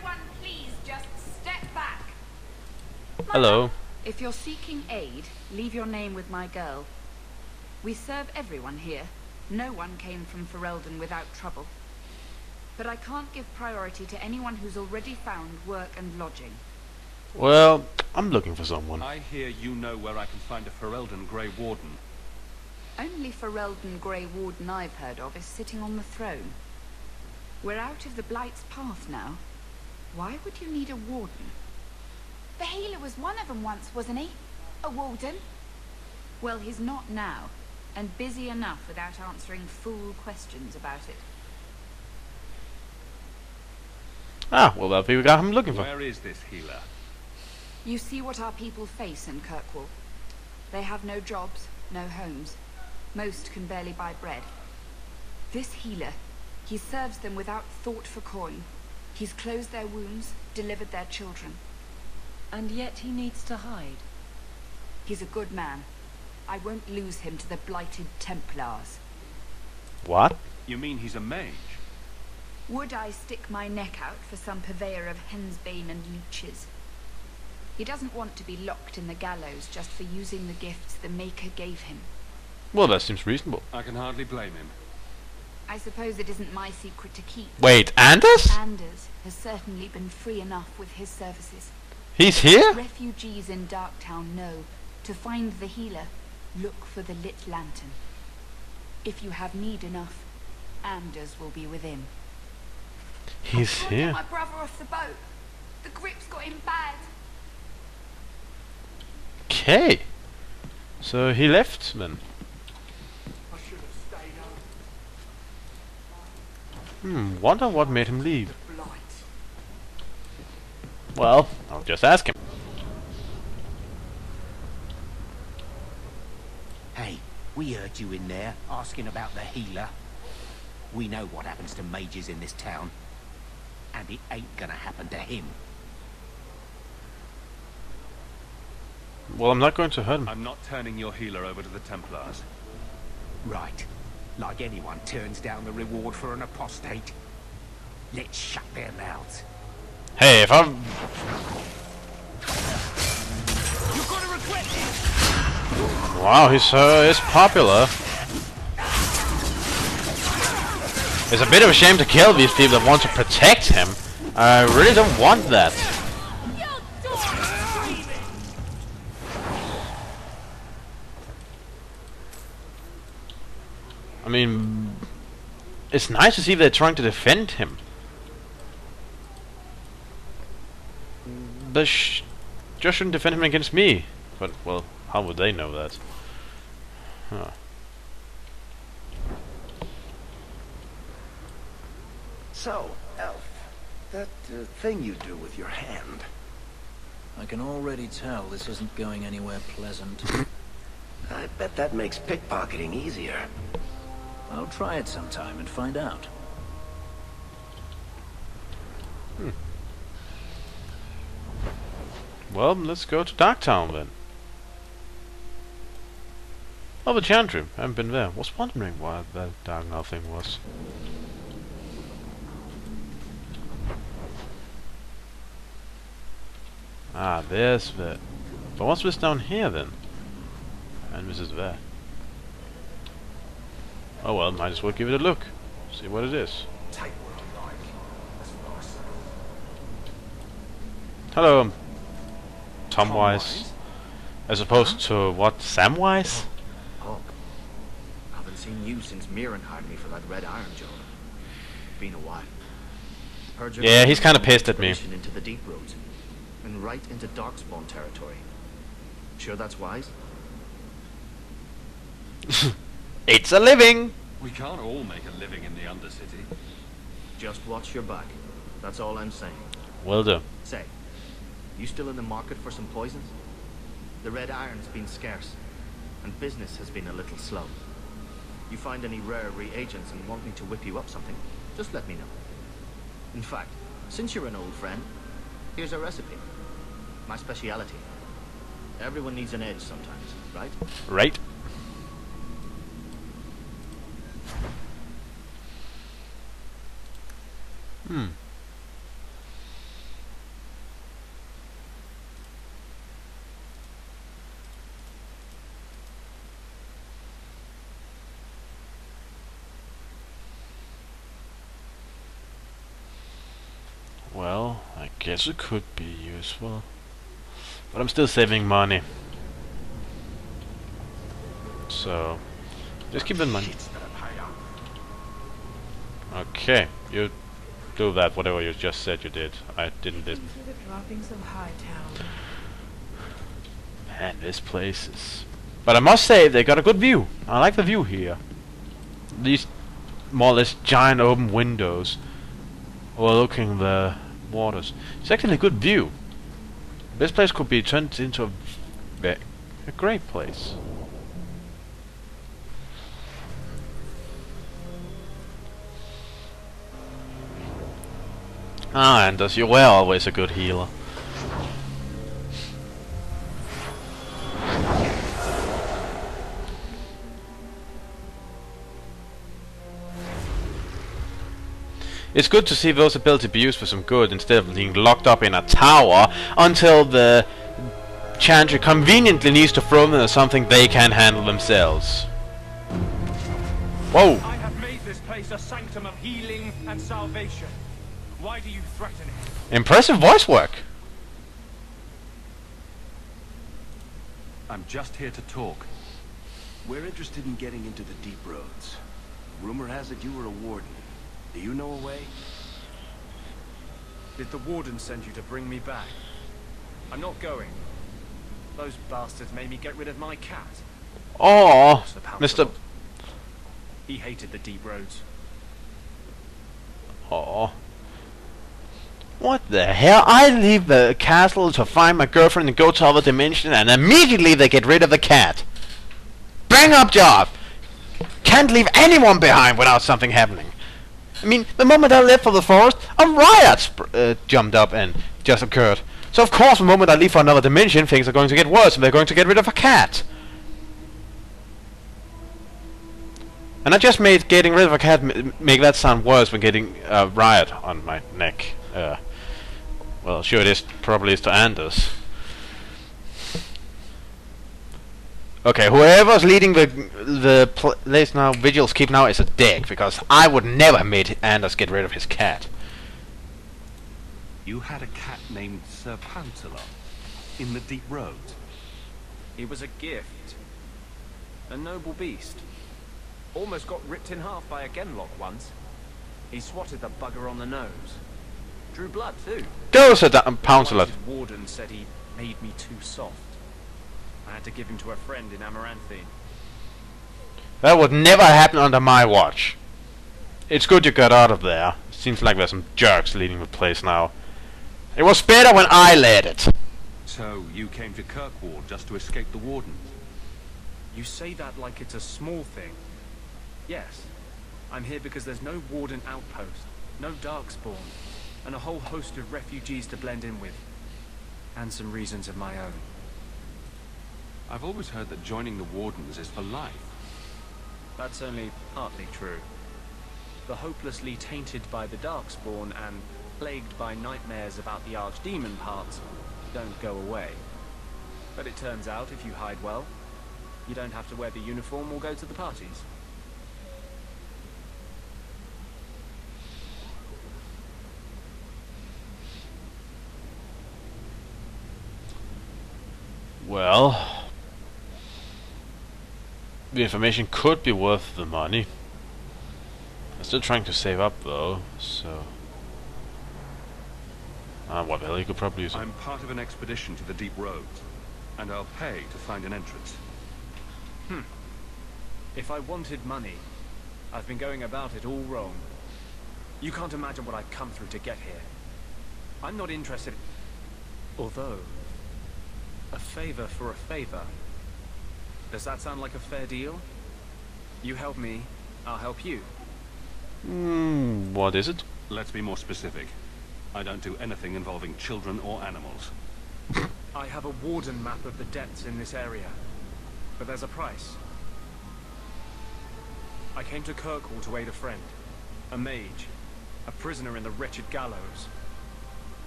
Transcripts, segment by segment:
everyone please just step back? Hello. If you're seeking aid, leave your name with my girl. We serve everyone here. No one came from Ferelden without trouble. But I can't give priority to anyone who's already found work and lodging. Well, I'm looking for someone. I hear you know where I can find a Ferelden Grey Warden. Only Ferelden Grey Warden I've heard of is sitting on the throne. We're out of the Blight's path now. Why would you need a warden? The healer was one of them once, wasn't he? A warden? Well, he's not now, and busy enough without answering fool questions about it. Ah, well, that'll be the guy I'm looking for. Where is this healer? You see what our people face in Kirkwall. They have no jobs, no homes. Most can barely buy bread. This healer, he serves them without thought for coin. He's closed their wounds, delivered their children. And yet he needs to hide. He's a good man. I won't lose him to the blighted Templars. What? You mean he's a mage? Would I stick my neck out for some purveyor of hensbane and leeches? He doesn't want to be locked in the gallows just for using the gifts the Maker gave him. Well, that seems reasonable. I can hardly blame him. I suppose it isn't my secret to keep. Wait, Anders? Anders has certainly been free enough with his services. He's here? Refugees in Darktown know to find the healer, look for the lit lantern. If you have need enough, Anders will be within. He's Can't get here. my brother off the boat. The grip's got him bad. Okay. So he left then. Wonder what made him leave. Well, I'll just ask him. Hey, we heard you in there asking about the healer. We know what happens to mages in this town. And it ain't gonna happen to him. Well, I'm not going to hurt him. I'm not turning your healer over to the Templars. Right. Like anyone turns down the reward for an apostate. Let's shut their mouths. Hey, if I'm... You're gonna regret this! Wow, he's popular. It's a bit of a shame to kill these people that want to protect him. I really don't want that. I mean, it's nice to see they're trying to defend him. They just shouldn't defend him against me. But, well, how would they know that? Huh. So, Elf, that thing you do with your hand. I can already tell this isn't going anywhere pleasant. I bet that makes pickpocketing easier. I'll try it sometime and find out. Well, let's go to Darktown then. Oh, the Chantry. I haven't been there. Was wondering what that Darknow thing was. Ah, there's the... But what's this down here then? And this is there. Oh well, might as well give it a look. See what it is. Take what you like. That's nice. Hello, I'm Tom Tom Wise. Wise? As opposed to what? Samwise? Oh, haven't seen you since Mirren hired me for that red iron job. Been a while. Heard you're Yeah, he's going kinda pissed at me. into the deep roads and right into Darkspawn territory. Sure that's wise? It's a living! We can't all make a living in the Undercity. Just watch your back. That's all I'm saying. Will do. Say, you still in the market for some poisons? The red iron's been scarce, and business has been a little slow. You find any rare reagents and want me to whip you up something, just let me know. In fact, since you're an old friend, here's a recipe. My speciality. Everyone needs an edge sometimes, right? Right? Well, I guess it could be useful. But I'm still saving money. So, just keep in mind. Okay, you do that, whatever you just said you did. I didn't listen. The droppings of Hightown. Man, this place is... But I must say, they got a good view. I like the view here. These more or less giant open windows overlooking the waters. It's actually a good view. This place could be turned into a great place. Ah, Anders, you were always a good healer. It's good to see those abilities be used for some good instead of being locked up in a tower until the Chantry conveniently needs to throw them into something they can handle themselves. Whoa! I have made this place a sanctum of healing and salvation. Why do you threaten it? Impressive voice work. I'm just here to talk. We're interested in getting into the deep roads. Rumor has it you were a warden. Do you know a way? Did the warden send you to bring me back? I'm not going. Those bastards made me get rid of my cat. Oh, Mr. He hated the deep roads. Oh. What the hell? I leave the castle to find my girlfriend and go to other dimension, and immediately they get rid of the cat. Bang up job! Can't leave anyone behind without something happening. I mean, the moment I left for the forest, a riot jumped up and just occurred. So of course, the moment I leave for another dimension, things are going to get worse, and they're going to get rid of a cat. And I just made getting rid of a cat make that sound worse when getting a riot on my neck. Well, sure it is, probably is to Anders. Okay, whoever's leading the place now, Vigil's Keep now, is a dick, because I would never have made Anders get rid of his cat. You had a cat named Sir Pantalon in the deep roads. He was a gift. A noble beast. Almost got ripped in half by a Genlock once. He swatted the bugger on the nose. Drew blood too. Go, Sir Pantalon. His warden said he made me too soft. I had to give him to a friend in Amaranthine. That would never happen under my watch. It's good you got out of there. Seems like there's some jerks leading the place now. It was better when I led it. So you came to Kirkwall just to escape the warden? You say that like it's a small thing. Yes. I'm here because there's no warden outpost, no darkspawn, and a whole host of refugees to blend in with. And some reasons of my own. I've always heard that joining the Wardens is for life. That's only partly true. The hopelessly tainted by the Darkspawn and plagued by nightmares about the Archdemon parts don't go away. But it turns out if you hide well, you don't have to wear the uniform or go to the parties. Well... the information could be worth the money. I'm still trying to save up though, so... what the hell, you could probably use it. I'm part of an expedition to the deep roads, and I'll pay to find an entrance. If I wanted money, I've been going about it all wrong. You can't imagine what I've come through to get here. I'm not interested... Although... a favor for a favor. Does that sound like a fair deal? You help me, I'll help you. What is it? Let's be more specific. I don't do anything involving children or animals. I have a warden map of the depths in this area. But there's a price. I came to Kirkwall to aid a friend. A mage. A prisoner in the wretched gallows.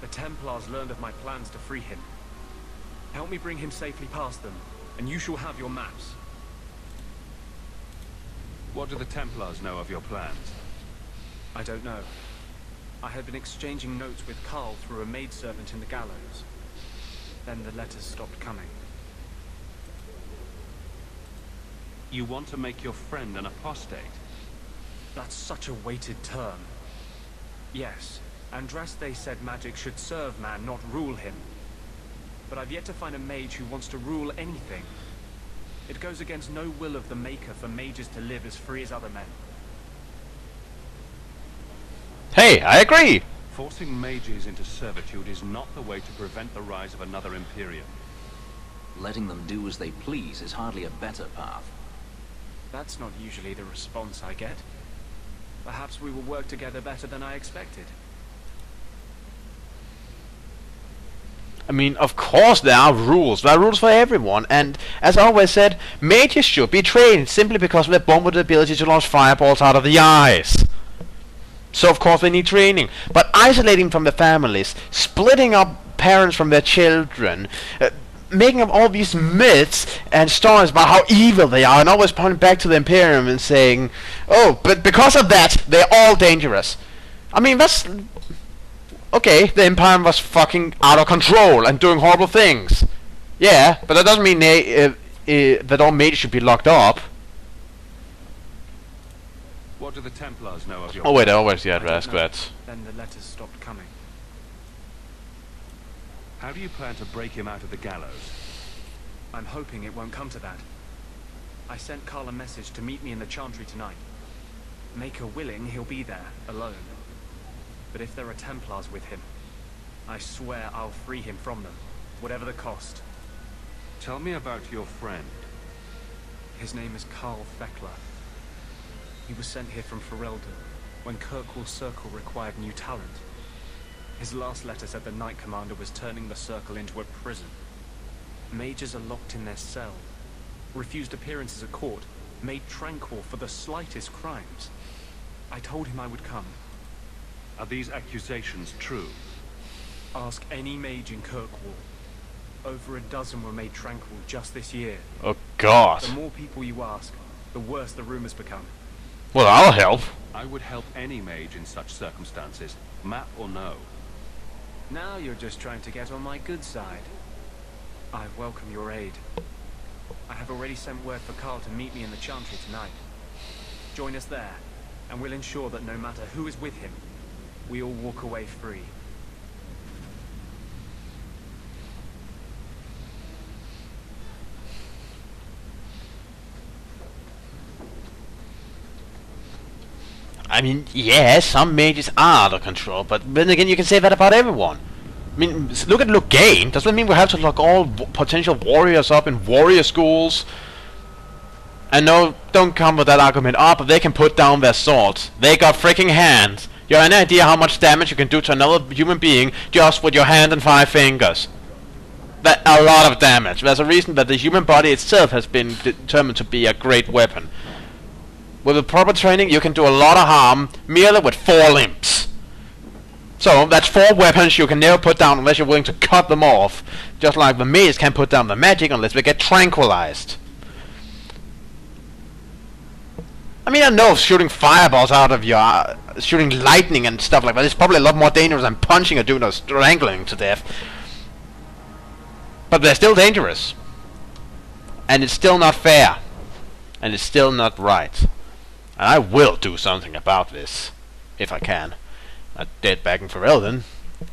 The Templars learned of my plans to free him. Help me bring him safely past them, and you shall have your maps. What do the Templars know of your plans? I don't know. I had been exchanging notes with Carl through a maidservant in the gallows. Then the letters stopped coming. You want to make your friend an apostate? That's such a weighted term. Yes, Andraste said magic should serve man, not rule him. But I've yet to find a mage who wants to rule anything. It goes against no will of the Maker for mages to live as free as other men. Hey, I agree! Forcing mages into servitude is not the way to prevent the rise of another Imperium. Letting them do as they please is hardly a better path. That's not usually the response I get. Perhaps we will work together better than I expected. I mean, of course there are rules. There are rules for everyone, and as I always said, mages should be trained simply because they're born with the ability to launch fireballs out of the eyes. So of course they need training. But isolating from the families, splitting up parents from their children, making up all these myths and stories about how evil they are, and always pointing back to the Imperium and saying, oh, but because of that, they're all dangerous. I mean, that's... Okay, the Empire was fucking out of control and doing horrible things. Yeah, but that doesn't mean that all mages should be locked up. What do the Templars know of your... Oh wait, I always had to ask that. Then the letters stopped coming. How do you plan to break him out of the gallows? I'm hoping it won't come to that. I sent Carl a message to meet me in the Chantry tonight. Maker willing, he'll be there, alone. But if there are Templars with him, I swear I'll free him from them, whatever the cost. Tell me about your friend. His name is Carl Thekla. He was sent here from Ferelden when Kirkwall Circle required new talent. His last letter said the Knight Commander was turning the Circle into a prison. Mages are locked in their cell, refused appearances at court, made tranquil for the slightest crimes. I told him I would come. Are these accusations true? Ask any mage in Kirkwall. Over a dozen were made tranquil just this year. Oh god. The more people you ask, the worse the rumors become. Well, I'll help. I would help any mage in such circumstances, map or no. Now you're just trying to get on my good side. I welcome your aid. I have already sent word for Carl to meet me in the Chantry tonight. Join us there, and we'll ensure that no matter who is with him, we all walk away free. I mean, yeah, some mages are out of control, but then again, you can say that about everyone. I mean, look at Loghain. Does that mean we have to lock all potential warriors up in warrior schools? And no, don't come with that argument. Ah, but they can put down their swords. They got freaking hands. You have any idea how much damage you can do to another human being just with your hand and 5 fingers? That a lot of damage. There's a reason that the human body itself has been determined to be a great weapon. With the proper training, you can do a lot of harm merely with 4 limbs. So, that's 4 weapons you can never put down unless you're willing to cut them off. Just like the mages can't put down the magic unless they get tranquilized. I mean, I know shooting fireballs out of your... shooting lightning and stuff like that is probably a lot more dangerous than punching a dude or strangling to death. But they're still dangerous. And it's still not fair. And it's still not right. And I will do something about this, if I can. Not dead back in Ferelden.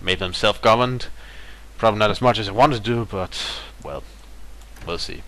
Made them self-governed. Probably not as much as I wanted to do, but, well, we'll see.